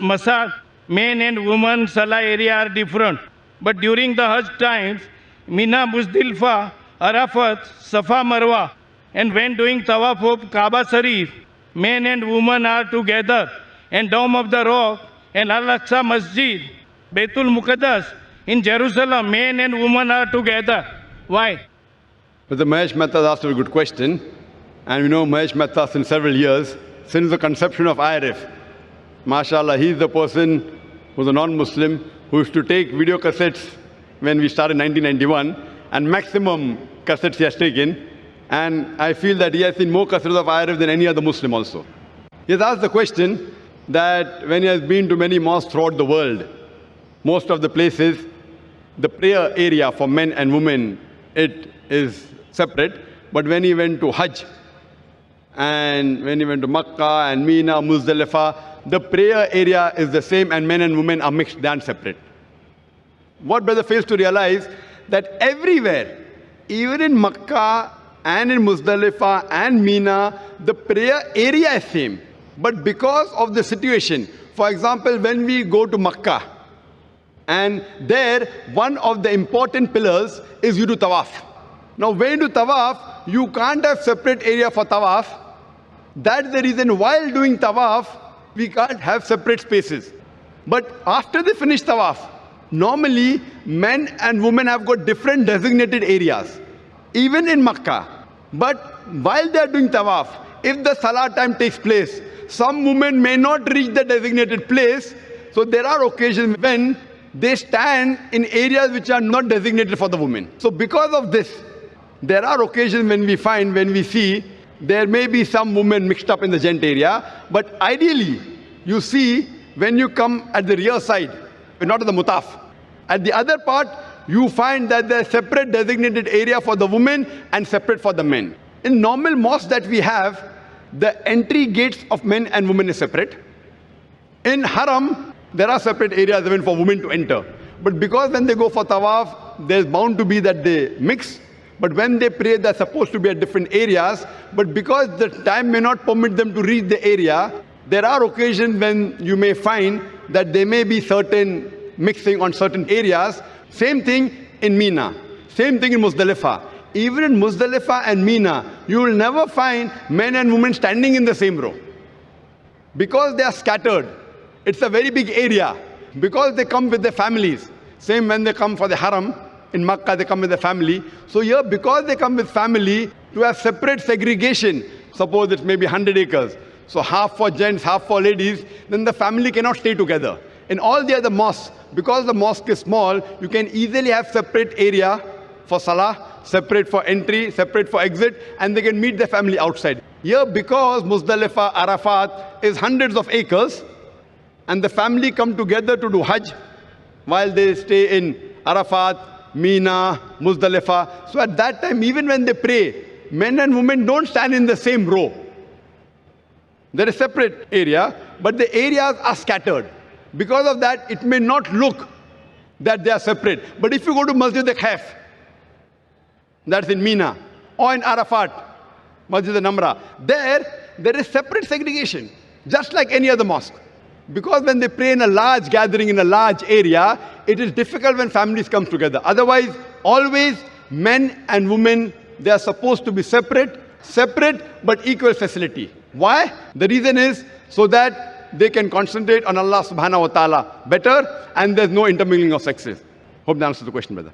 Masad, men and women Salah area are different. But during the Hajj times, Mina, Muzdalifah, Arafat, Safa, Marwa, and when doing Tawaf of Kaaba Sharif, men and women are together. And Dome of the Rock and Al-Aqsa Masjid, Baitul Muqaddas, in Jerusalem, men and women are together. Why? But the Mahesh Mehta asked a good question. And we know Mahesh Mehta since several years, since the conception of IRF. MashaAllah, he's the person who's a non-Muslim who used to take video cassettes when we started in 1991, and maximum cassettes he has taken. And I feel that he has seen more cassettes of IRF than any other Muslim also. He has asked the question that when he has been to many mosques throughout the world, most of the places, the prayer area for men and women, it is separate. But when he went to Hajj, and when he went to Makkah and Mina, Muzdalifah, the prayer area is the same and men and women are mixed than separate. What brother fails to realize, that everywhere, even in Makkah and in Muzdalifah and Mina, the prayer area is same. But because of the situation, for example, when we go to Makkah, and there, one of the important pillars is you do tawaf. Now, when you do tawaf, you can't have separate area for tawaf. That's the reason while doing tawaf, we can't have separate spaces. But after they finish tawaf, normally men and women have got different designated areas, even in Makkah. But while they are doing tawaf, if the salah time takes place, some women may not reach the designated place. So there are occasions when they stand in areas which are not designated for the women. So because of this, there are occasions when we see, there may be some women mixed up in the gent area, but ideally, you see, when you come at the rear side, not at the mutaf, at the other part, you find that there's separate designated area for the women and separate for the men. In normal mosques that we have, the entry gates of men and women is separate. In Haram, there are separate areas even for women to enter. But because when they go for tawaf, there's bound to be that they mix. But when they pray, they're supposed to be at different areas. But because the time may not permit them to reach the area, there are occasions when you may find that there may be certain mixing on certain areas. Same thing in Mina. Same thing in Muzdalifah. Even in Muzdalifah and Mina, you will never find men and women standing in the same row. Because they are scattered. It's a very big area. Because they come with their families. Same when they come for the Haram. In Makkah, they come with the family. So here, because they come with family, to have separate segregation, suppose it's maybe 100 acres. So half for gents, half for ladies, then the family cannot stay together. In all the other mosques, because the mosque is small, you can easily have separate area for salah, separate for entry, separate for exit, and they can meet their family outside. Here, because Muzdalifah, Arafat is hundreds of acres, and the family come together to do Hajj, while they stay in Arafat, Mina, Muzdalifah. So at that time, even when they pray, men and women don't stand in the same row. There is a separate area, but the areas are scattered. Because of that, it may not look that they are separate. But if you go to Masjid al-Khaf, that's in Mina, or in Arafat, Masjid al-Namra, there is separate segregation, just like any other mosque. Because when they pray in a large gathering, in a large area, it is difficult when families come together. Otherwise, always men and women, they are supposed to be separate but equal facility. Why? The reason is so that they can concentrate on Allah subhanahu wa ta'ala better, and there's no intermingling of sexes. Hope that answers the question, brother.